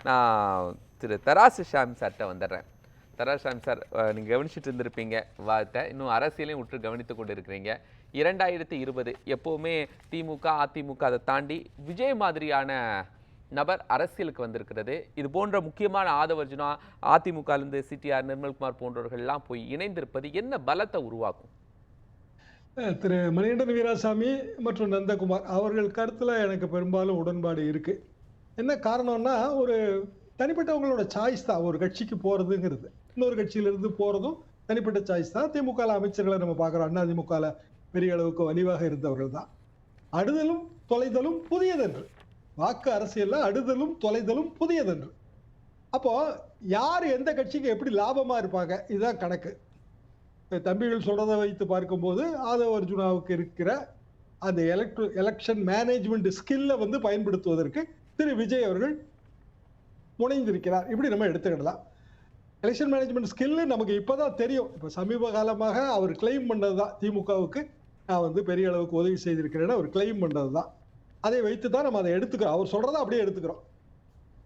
நான் திரு தராசு ஷாம் சார்கிட்ட வந்துடுறேன். தராசு ஷாம் சார், நீங்கள் கவனிச்சுட்டு இருந்திருப்பீங்க வார்த்தை, இன்னும் அரசியலையும் உற்று கவனித்து கொண்டு இருக்கிறீங்க. 2020 எப்போவுமே திமுக அதிமுக அதை தாண்டி விஜய் மாதிரியான நபர் அரசியலுக்கு வந்திருக்கிறது. இது போன்ற முக்கியமான ஆதவர்ஜுனா அதிமுகலேருந்து சிடிஆர் நிர்மல்குமார் போன்றவர்கள்லாம் போய் இணைந்திருப்பது என்ன பலத்தை உருவாக்கும்? திரு மணிகண்டன் வீராசாமி மற்றும் நந்தகுமார் அவர்கள் கருத்துல எனக்கு பெரும்பாலும் உடன்பாடு இருக்கு. என்ன காரணம்னா, ஒரு தனிப்பட்டவங்களோட சாய்ஸ் தான் ஒரு கட்சிக்கு போறதுங்கிறது. இன்னொரு கட்சியிலிருந்து போறதும் தனிப்பட்ட சாய்ஸ் தான். திமுக அமைச்சர்களை நம்ம பார்க்குறோம், அதிமுக பெரிய அளவுக்கு வலிவாக இருந்தவர்கள் தான். அடுதலும் தொலைதலும் புதியதென்று, வாக்கு அரசியல்ல அடுதலும் தொலைதலும் புதியதென்று. அப்போ யார் எந்த கட்சிக்கு எப்படி லாபமா இருப்பாங்க, இதுதான் கணக்கு. தம்பிகள் சொல்றதை வைத்து பார்க்கும்போது ஆதவ அர்ஜுனாவுக்கு இருக்கிற அந்த எலெக்ஷன் மேனேஜ்மெண்ட் ஸ்கில்ல பயன்படுத்துவதற்கு திரு விஜய் அவர்கள் முனைந்திருக்கிறார். இப்படி நம்ம எடுத்துக்கிடலாம். எலெக்ஷன் மேனேஜ்மெண்ட் ஸ்கில் நமக்கு இப்பதான் தெரியும். இப்ப சமீப காலமாக அவர் கிளைம் பண்ணதுதான், திமுகவுக்கு நான் பெரிய அளவுக்கு உதவி செய்திருக்கிறேன்னு அவர் கிளைம் பண்ணதுதான். அதை வைத்து தான் நம்ம அதை எடுத்துக்கிறோம். அவர் சொல்றதை அப்படியே எடுத்துக்கிறோம்.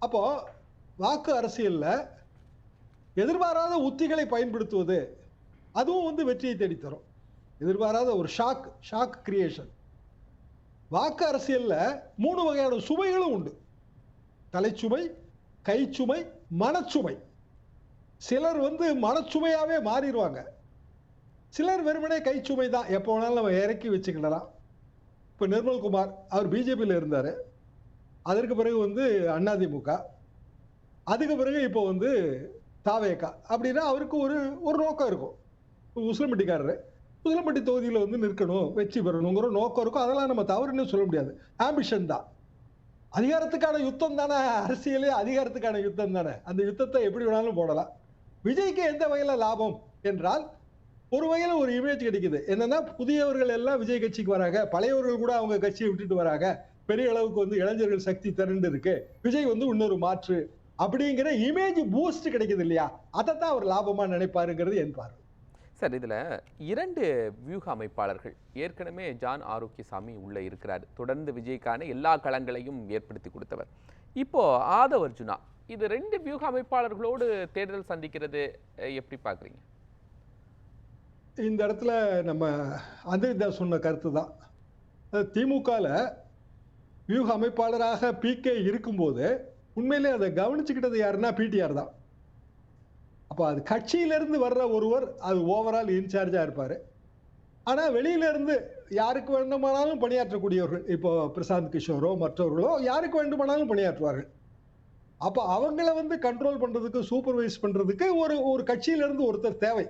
அப்போ வாக்கு அரசியல்ல எதிர்பாராத உத்திகளை பயன்படுத்துவது, அதுவும் வெற்றியை தேடித்தரும். எதிர்பாராத ஒரு ஷாக் கிரியேஷன். வாக்கு அரசியல்ல 3 வகையான சுமைகளும் உண்டு. தலைச்சுமை, கைச்சுமை, மனச்சுமை. சிலர் மனச்சுமையாவே மாறிடுவாங்க. சிலர் வெறுமனே கைச்சுமை தான், எப்போ வேணாலும் நம்ம இறக்கி வச்சுக்கலாம். இப்ப நிர்மல்குமார் அவர் பிஜேபியில் இருந்தாரு, அதற்கு பிறகு அதிமுக, அதுக்கு பிறகு இப்போ தாவேகா. அப்படின்னா அவருக்கு ஒரு நோக்கம் இருக்கும். உசிலம்பட்டிக்காரரு உசிலம்பட்டி தொகுதியில் நிற்கணும், வெற்றி பெறணுங்கிற நோக்கம் இருக்கும். அதெல்லாம் நம்ம தவறுன்னு சொல்ல முடியாது. ஆம்பிஷன் தான். அதிகாரத்துக்கான யுத்தம் தானே அரசியலே, அதிகாரத்துக்கான யுத்தம் தானே. அந்த யுத்தத்தை எப்படி வேணாலும் போடலாம். விஜய்க்கு எந்த வகையில லாபம் என்றால், ஒரு வகையில ஒரு இமேஜ் கிடைக்குது. என்னன்னா, புதியவர்கள் எல்லாம் விஜய் கட்சிக்கு வராங்க, பழையவர்கள் கூட அவங்க கட்சியை விட்டுட்டு வராங்க, பெரிய அளவுக்கு இளைஞர்கள் சக்தி திரண்டு இருக்கு, விஜய் இன்னொரு மாற்று அப்படிங்கிற இமேஜ் பூஸ்ட் கிடைக்குது இல்லையா, அதைத்தான் அவர் லாபமா நினைப்பாருங்கிறது என் பார்வை. சார், இதில் 2 வியூக அமைப்பாளர்கள் ஏற்கனவே ஜான் ஆரோக்கியசாமி உள்ளே இருக்கிறார். தொடர்ந்து விஜய்க்கான எல்லா களங்களையும் ஏற்படுத்தி கொடுத்தவர். இப்போ ஆதவ அர்ஜுனா, இது 2 வியூக அமைப்பாளர்களோடு தேர்தல் சந்திக்கிறது எப்படி பார்க்குறீங்க? இந்த இடத்துல நம்ம அந்த சொன்ன கருத்து தான். திமுகல வியூக அமைப்பாளராக பிகே இருக்கும்போது உண்மையிலே அதை கவனிச்சுக்கிட்டது யாருன்னா பிடிஆர் தான். அப்போ அது கட்சியிலிருந்து வர்ற ஒருவர் அது ஓவரால் இன்சார்ஜா இருப்பாரு. ஆனா வெளியில இருந்து யாருக்கு வேண்டுமானாலும் பணியாற்றக்கூடியவர்கள், இப்போ பிரசாந்த் கிஷோரோ மற்றவர்களோ யாருக்கு வேண்டுமானாலும் பணியாற்றுவார்கள். அப்போ அவங்கள கண்ட்ரோல் பண்றதுக்கு, சூப்பர்வைஸ் பண்றதுக்கு ஒரு கட்சியில இருந்து ஒருத்தர் தேவை.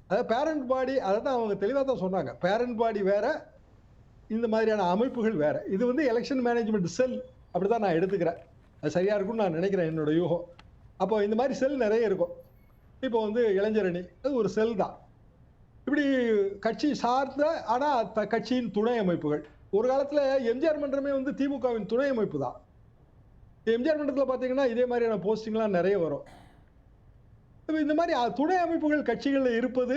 அதாவது பேரண்ட் பாடி, அதை தான் அவங்க தெளிவாக தான் சொன்னாங்க. பேரண்ட் பாடி வேற, இந்த மாதிரியான அமைப்புகள் வேற. இது எலெக்ஷன் மேனேஜ்மெண்ட் செல், அப்படிதான் நான் எடுத்துக்கிறேன். அது சரியா இருக்கும்னு நான் நினைக்கிறேன், என்னோட யூகம். அப்போ இந்த மாதிரி செல் நிறைய இருக்கும். இப்போ இளைஞரணி அது ஒரு செல் தான். இப்படி கட்சி சார்ந்த ஆனா கட்சியின் துணை அமைப்புகள். ஒரு காலத்துல எம்ஜிஆர் மன்றமே திமுகவின் துணை அமைப்பு தான். எம்ஜிஆர் மன்றத்துல பாத்தீங்கன்னா இதே மாதிரியான போஸ்டிங்லாம் நிறைய வரும். இந்த மாதிரி துணை அமைப்புகள் கட்சிகள்ல இருப்பது,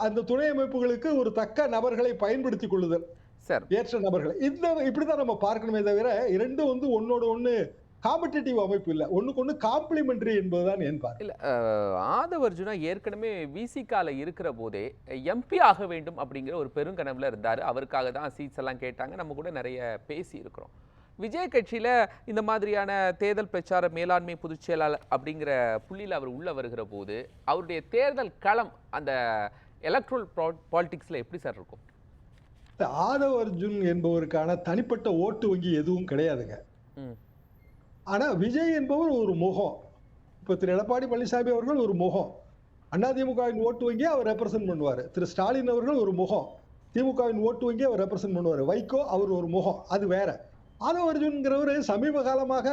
அந்த துணை அமைப்புகளுக்கு ஒரு தக்க நபர்களை பயன்படுத்தி கொள்ளுதல், ஏற்ற நபர்களை, இப்படிதான் நம்ம பார்க்கணுமே தவிர, இரண்டும் ஒன்னோட ஒண்ணு காம்படிட்டிவ் அமைப்பு இல்ல, ஒண்ணுக்கு ஒண்ணு காம்ப்ளிமெண்டரி என்பதுதான் என் பார்வை. இல்ல, ஆதவ அர்ஜுனா ஏற்கனவே விசிகால இருக்கிற போதே எம்பி ஆக வேண்டும் அப்படிங்கிற ஒரு பெருங்கனவுல இருந்தாரு. அவருக்காக தான் சீட்ஸ் எல்லாம் கேட்டாங்க. நம்ம கூட நிறைய பேசி இருக்கிறோம். விஜய் கட்சியில இந்த மாதிரியான தேர்தல் பிரச்சார மேலாண்மை பொதுச் செயலாளர் அப்படிங்கிற புள்ளியில் அவர் உள்ள வருகிற போது அவருடைய தேர்தல் களம் அந்த எலக்ட்ரல் பாலிடிக்ஸ்ல எப்படி சார் இருக்கும்? ஆதவ அர்ஜுன் என்பவருக்கான தனிப்பட்ட ஓட்டு வங்கி எதுவும் கிடையாதுங்க. ஆனா விஜய் என்பவர் ஒரு முகம். இப்ப திரு எடப்பாடி பழனிசாமி அவர்கள் ஒரு முகம். அதிமுகவின் ஓட்டு வங்கி அவர் ரெப்ரசென்ட் பண்ணுவாரு. திரு ஸ்டாலின் அவர்கள் ஒரு முகம். திமுகவின் ஓட்டு வங்கி அவர் ரெப்ரசென்ட் பண்ணுவாரு. வைகோ அவர் ஒரு முகம், அது வேற. ஆதவ அர்ஜுன்ங்கிறவர் சமீப காலமாக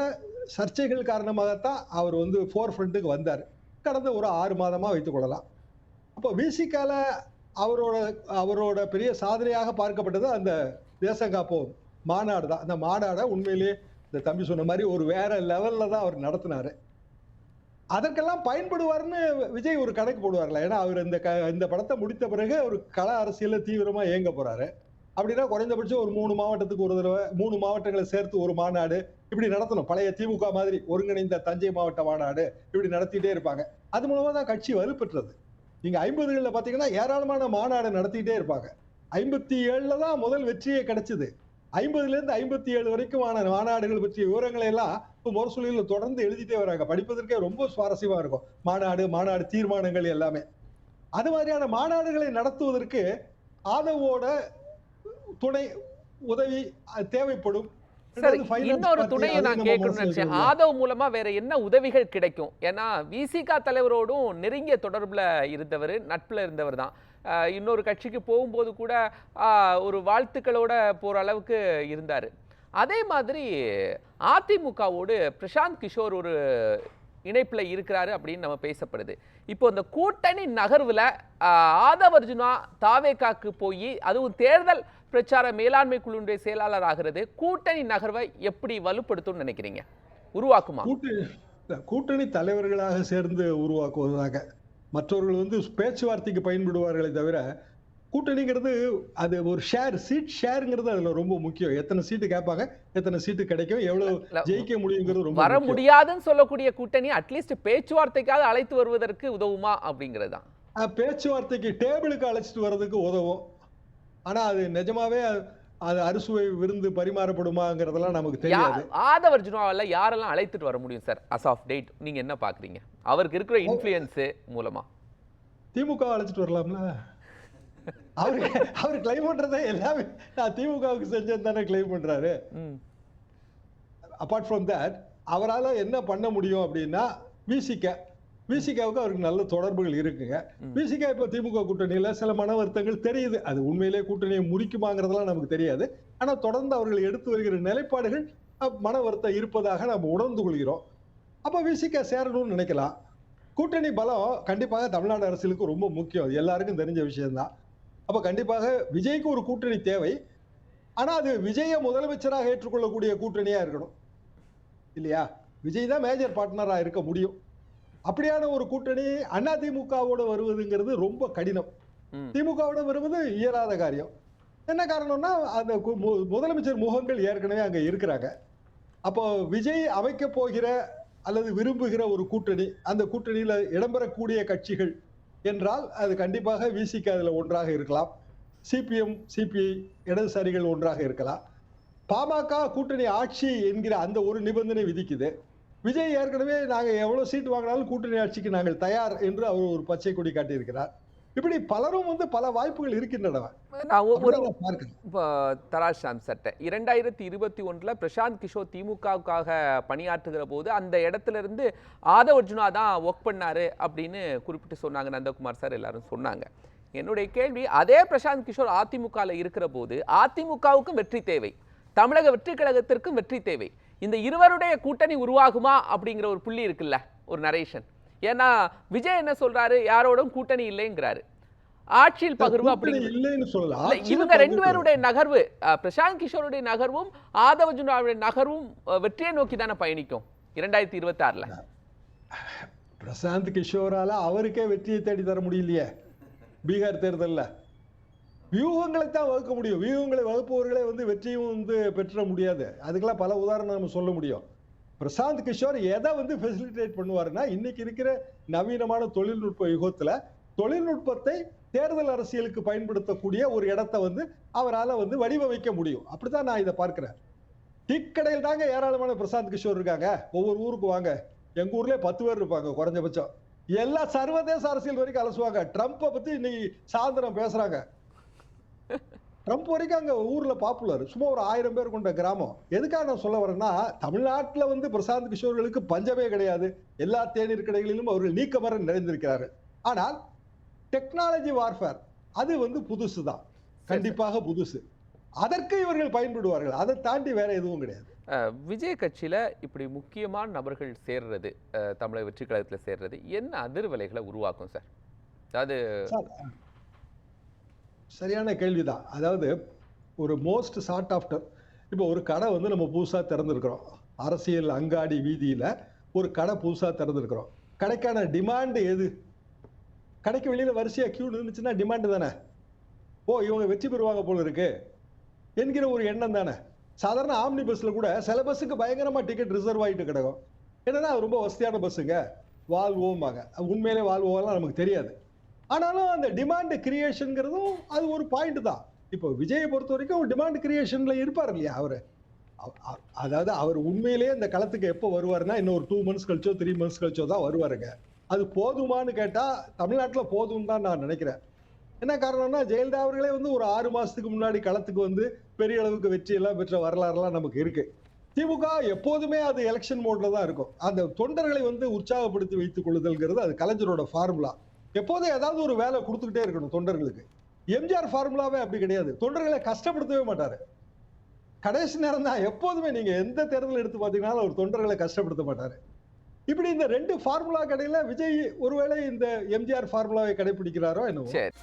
சர்ச்சைகள் காரணமாகத்தான் அவர் ஃபோர் ஃப்ரண்ட்டுக்கு வந்தார். கடந்த ஒரு 6 மாதமா வைத்துக் கொள்ளலாம். அப்போ விசிகால அவரோட பெரிய சாதனையாக பார்க்கப்பட்டது அந்த தேசங்காப்போம் மாநாடு தான். அந்த மாநாடை உண்மையிலேயே இந்த தம்பி சொன்ன மாதிரி ஒரு வேற லெவல்ல தான் அவர் நடத்தினாரு. அதற்கெல்லாம் பயன்படுவார்னு விஜய் ஒரு கணக்கு போடுவார்ல. ஏன்னா அவர் இந்த படத்தை முடித்த பிறகு ஒரு கள அரசியல தீவிரமா இயங்க போறாரு. அப்படின்னா குறைந்தபட்சம் ஒரு 3 மாவட்டத்துக்கு ஒரு தடவை, 3 மாவட்டங்களை சேர்த்து ஒரு மாநாடு இப்படி நடத்தணும். பழைய திமுக மாதிரி ஒருங்கிணைந்த தஞ்சை மாவட்ட மாநாடு இப்படி நடத்திட்டே இருப்பாங்க. அது மூலமா தான் கட்சி வலுப்பெற்றது. நீங்க 50களில் பாத்தீங்கன்னா ஏராளமான மாநாடு நடத்திட்டே இருப்பாங்க. 57ல தான் முதல் வெற்றியே கிடைச்சது. 50ல இருந்து 57 வரைக்குமான மாநாடுகள் பற்றிய விவரங்களை எல்லாம் இப்போ முரசொலியில தொடர்ந்து எழுதிட்டே வராங்க. படிப்பதற்கே ரொம்ப சுவாரஸ்யமா இருக்கும். மாநாடு தீர்மானங்கள் எல்லாமே. அது மாதிரியான மாநாடுகளை நடத்துவதற்கு ஆதவோட துணை உதவி தேவைப்படும். சரி, இன்னொரு துணையை நான் கேட்கணும்னு நினைச்சேன். ஆதவ் மூலமா வேற என்ன உதவிகள் கிடைக்கும்? ஏன்னா விசிக தலைவரோடும் நெருங்கிய தொடர்புல இருந்தவர், நட்புல இருந்தவர் தான். இன்னொரு கட்சிக்கு போகும்போது கூட ஒரு வாழ்த்துக்களோட போற அளவுக்கு இருந்தாரு. அதே மாதிரி அதிமுகவோடு பிரசாந்த் கிஷோர் ஒரு இணைப்புல இருக்கிறாரு அப்படின்னு நம்ம பேசப்படுது. இப்போ இந்த கூட்டணி நகர்வுல ஆதவ் அர்ஜுனா தாவேகாக்கு போய் அதுவும் தேர்தல் பிரச்சார மேலாண்மை குழுவுடைய செயலாளர் ஆகிறது கூட்டணி நகர்வை எப்படி வலுப்படுத்தும் நினைக்கிறீங்க? உருவாக்குமா? கூட்டணி தலைவர்களாக சேர்ந்து உருவாக்குவதாக மற்றவர்கள் வந்து பேச்சுவார்த்தைக்கு பயன்படுவார்களே தவிர, கூட்டணிங்கிறது அது ஒரு சீட் ஷேருங்கிறது அதுல ரொம்ப முக்கியம். எத்தனை சீட்டு கேட்பாங்க, எத்தனை சீட்டு கிடைக்கும், எவ்வளவு ஜெயிக்க முடியுங்கிறது ரொம்ப வர முடியாதுன்னு சொல்லக்கூடிய கூட்டணி அட்லீஸ்ட் பேச்சுவார்த்தைக்காக அழைத்து வருவதற்கு உதவுமா அப்படிங்கிறது தான். பேச்சுவார்த்தைக்கு டேபிளுக்கு அழைச்சிட்டு வர்றதுக்கு உதவும். ஆனா அது நிஜமாவே அது அறுசுவை விருந்து பரிமாறப்படுமாங்கிறதெல்லாம் நமக்கு தெரியாது. ஆதவ் அர்ஜுனாவால யாரெல்லாம் அழைத்துட்டு வர முடியும் சார்? அஸ் ஆஃப் டேட் நீங்க என்ன பாக்குறீங்க? அவருக்கு இருக்கிற இன்ஃப்ளூயன்ஸ் மூலமா திமுக அழைச்சிட்டு வரலாம்ல. அவர் கிளைம் பண்றதே எல்லாமே நான் திமுகவுக்கு செஞ்சேன்னு தானே கிளைம் பண்றாரு. அபார்ட் ஃப்ரம் தட் அவரால் என்ன பண்ண முடியும் அப்படின்னா விசிகாவுக்கு அவருக்கு நல்ல தொடர்புகள் இருக்குங்க. விசிகா இப்போ திமுக கூட்டணியில சில மன வருத்தங்கள் தெரியுது. அது உண்மையிலே கூட்டணியை முறிக்குமாங்கிறதெல்லாம் நமக்கு தெரியாது. ஆனா தொடர்ந்து அவர்கள் எடுத்து வருகிற நிலைப்பாடுகள் மன வருத்தம் இருப்பதாக நம்ம உணர்ந்து கொள்கிறோம். அப்ப விசிகா சேரணும்னு நினைக்கலாம். கூட்டணி பலம் கண்டிப்பாக தமிழ்நாடு அரசியலுக்கு ரொம்ப முக்கியம். எல்லாருக்கும் தெரிஞ்ச விஷயம்தான். அப்ப கண்டிப்பாக விஜய்க்கு ஒரு கூட்டணி தேவை. ஆனா அது விஜயை முதலமைச்சராக ஏற்றுக்கொள்ளக்கூடிய கூட்டணியா இருக்கணும் இல்லையா? விஜய் தான் மேஜர் பார்ட்னரா இருக்க முடியும். அப்படியான ஒரு கூட்டணி அதிமுகவோட வருவதுங்கிறது ரொம்ப கடினம். திமுகவோட வருவது இயலாத காரியம். என்ன காரணம்னா அந்த முதலமைச்சர் முகங்கள் ஏற்கனவே அங்க இருக்கிறாங்க. அப்போ விஜய் அமைக்க போகிற அல்லது விரும்புகிற ஒரு கூட்டணி, அந்த கூட்டணியில இடம்பெறக்கூடிய கட்சிகள் என்றால் அது கண்டிப்பாக விசிக அதுல ஒன்றாக இருக்கலாம். சிபிஎம் சிபிஐ இடதுசாரிகள் ஒன்றாக இருக்கலாம். பாமக கூட்டணி ஆட்சி என்கிற அந்த ஒரு நிபந்தனை விதிக்குது. விஜய் ஏற்கனவே நாங்க எவ்வளவு சீட் வாங்கினாலும் கூட்டணி ஆட்சிக்கு நாங்கள் தயார் என்று அவர் ஒரு பச்சை கொடி காட்டியிருக்கிறார். இப்படி பலரும் வந்து பல வாய்ப்புகள் இருக்கின்றன. தராஷ் ஷாம் சட்டை 2021 பிரசாந்த் கிஷோர் திமுகவுக்காக பணியாற்றுகிற போது அந்த இடத்துல இருந்து ஆதவ் அர்ஜுனா தான் ஒர்க் பண்ணாரு அப்படின்னு குறிப்பிட்டு சொன்னாங்க. நந்தகுமார் சார் எல்லாரும் சொன்னாங்க. என்னுடைய கேள்வி, அதே பிரசாந்த் கிஷோர் அதிமுகவில் இருக்கிற போது அதிமுகவுக்கும் வெற்றி தேவை, தமிழக வெற்றி கழகத்திற்கும் வெற்றி தேவை. இந்த இருவருடைய கூட்டணி உருவாகுமா அப்படிங்கிற ஒரு புள்ளி இருக்குல்ல, ஒரு நரேஷன். ஏன்னா விஜய் என்ன சொல்றாரு, யாரோடும் கூட்டணி இல்லைங்கிறாரு. ஆட்சியில் பகிர்வு அப்படிங்கிறது இவங்க ரெண்டு பேருடைய நகர்வு, பிரசாந்த் கிஷோருடைய நகர்வும் ஆதவ் அர்ஜுனாவுடைய நகர்வும் வெற்றியை நோக்கி தானே பயணிக்கும் 2026. பிரசாந்த் கிஷோரால அவருக்கே வெற்றியை தேடி தர முடியலையே பீகார் தேர்தல்ல. வியூகங்களை தான் வகுக்க முடியும். வியூகங்களை வகுப்பவர்களே வந்து வெற்றியும் வந்து பெற்ற முடியாது. அதுக்கெல்லாம் பல உதாரணம் நம்ம சொல்ல முடியும். பிரசாந்த் கிஷோர் எதை வந்து ஃபெசிலிட்டேட் பண்ணுவாருன்னா, இன்னைக்கு இருக்கிற நவீனமான தொழில்நுட்ப யுகத்துல தொழில்நுட்பத்தை தேர்தல் அரசியலுக்கு பயன்படுத்தக்கூடிய ஒரு இடத்தை வந்து அவரால் வந்து வடிவமைக்க முடியும். அப்படித்தான் நான் இதை பார்க்கிறேன். டீக்கடையில் தாங்க ஏராளமான பிரசாந்த் கிஷோர் இருக்காங்க. ஒவ்வொரு ஊருக்கு வாங்க, எங்க ஊர்லயே 10 பேர் இருப்பாங்க குறைஞ்சபட்சம். எல்லா சர்வதேச அரசியல் வரைக்கும் அலசுவாங்க. ட்ரம்ப்பை பத்தி இன்னைக்கு சாயந்தரம் பேசுறாங்க. ட்ரம்ப் வரைக்கும் அங்க ஊர்ல பாப்புலர். சும்மா ஒரு 1000 பேர் கொண்ட கிராமம். எதுக்காக நான் சொல்ல வரேன்னா, தமிழ்நாட்டுல வந்து பிரசாந்த் கிஷோர்களுக்கு பஞ்சமே கிடையாது. எல்லா தேநீர் கடைகளிலும் அவர்கள் நீக்கமர நிறைந்திருக்கிறார்கள். ஆனால் டெக்னாலஜி வார்ஃபேர் அது வந்து புதுசுதான், கண்டிப்பாக புதுசு. அதற்கு இவர்கள் பயன்படுவார்கள். அதை தாண்டி வேற எதுவும் கிடையாது. விஜய் கட்சியில இப்படி முக்கியமான நபர்கள் சேர்றது, தமிழக வெற்றி கழகத்தில் சேர்றது என்ன அதிர்வலைகளை உருவாக்கும் சார்? அதாவது சரியான கேள்விதான். அதாவது ஒரு மோஸ்ட் சார்ட் ஆஃப்டர், இப்போ ஒரு கடை வந்து நம்ம புதுசாக திறந்துருக்கிறோம். அரசியல் அங்காடி வீதியில் ஒரு கடை புதுசாக திறந்துருக்கிறோம். கடைக்கான டிமாண்டு எது? கடைக்கு வெளியில் வரிசையாக கியூ நின்றுச்சுன்னா டிமாண்டு தானே. ஓ இவங்க வெற்றி பெறுவாங்க போல இருக்கு, என்கிற ஒரு எண்ணம் தானே. சாதாரண ஆம்னி பஸ்ல கூட சில பஸ்ஸுக்கு பயங்கரமா டிக்கெட் ரிசர்வ் ஆயிட்டு கிடக்கும். என்னன்னா அது ரொம்ப வசதியான பஸ்ஸுங்க, வால்வோம்பாங்க. உண்மையிலே வால்வோலாம் நமக்கு தெரியாது. ஆனாலும் அந்த டிமாண்ட் கிரியேஷன்ங்கிறதும் அது ஒரு பாயிண்ட் தான். இப்போ விஜயை பொறுத்த வரைக்கும் ஒரு டிமாண்ட் கிரியேஷன்ல இருப்பார் இல்லையா அவரு. அதாவது அவர் உண்மையிலேயே இந்த களத்துக்கு எப்போ வருவாருன்னா இன்னும் ஒரு 2 மந்த்ஸ் கழிச்சோ 3 மந்த்ஸ் கழிச்சோ தான் வருவாருங்க. அது போதுமான்னு கேட்டா தமிழ்நாட்டுல போதும்னு தான் நான் நினைக்கிறேன். என்ன காரணம்னா ஜெயலலிதா அவர்களே வந்து ஒரு 6 மாசத்துக்கு முன்னாடி களத்துக்கு வந்து பெரிய அளவுக்கு வெற்றி எல்லாம் பெற்ற வரலாறுலாம் நமக்கு இருக்கு. திமுக எப்போதுமே அது எலெக்ஷன் மோட்ல தான் இருக்கும். அந்த தொண்டர்களை வந்து உற்சாகப்படுத்தி வைத்துக் கொள்ளுதல்ங்கிறது அது கலைஞரோட ஃபார்முலா. எப்போதும் ஏதாவது ஒரு வேலை கொடுத்துக்கிட்டே இருக்கணும் தொண்டர்களுக்கு. எம்ஜிஆர் ஃபார்முலாவே அப்படி கிடையாது. தொண்டர்களை கஷ்டப்படுத்தவே மாட்டாரு. கடைசி நேரம் தான் எப்போதுமே. நீங்க எந்த தேர்தல் எடுத்து பாத்தீங்கன்னா ஒரு தொண்டர்களை கஷ்டப்படுத்த மாட்டாரு. இப்படி இந்த 2 ஃபார்முலா கடையில விஜய் ஒருவேளை இந்த எம்ஜிஆர் ஃபார்முலாவை கடைபிடிக்கிறாரோ என்னவோ. சரி.